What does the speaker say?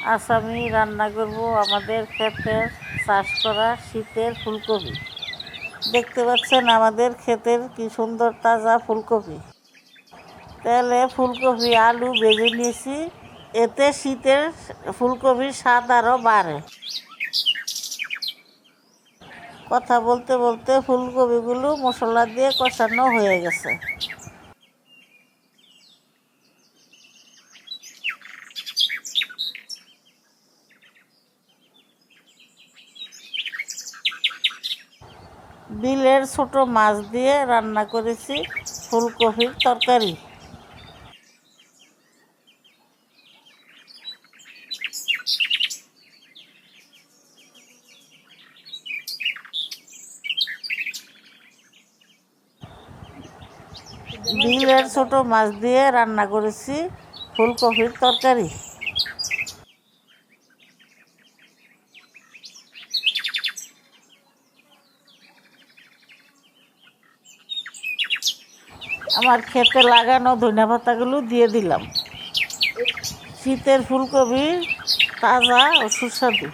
আজ আমি রান্না করব আমাদের ক্ষেতের চাষ করা শীতের ফুলকপি। দেখতে পাচ্ছেন আমাদের ক্ষেতের কি সুন্দর তাজা ফুলকপি। তেলে ফুলকপি আলু ভেজে নিয়েছি, এতে শীতের ফুলকপির স্বাদ আরও বাড়ে। কথা বলতে বলতে ফুলকপিগুলো মশলা দিয়ে কষানো হয়ে গেছে। বিলের ছোট মাছ দিয়ে রান্না করেছি ফুলকপির তরকারি। বিলের ছোট মাছ দিয়ে রান্না করেছি ফুলকপির তরকারি। আমার ক্ষেতে লাগানো ধনেপাতাগুলো দিয়ে দিলাম। শীতের ফুলকপি তাজা ও সুস্বাদু।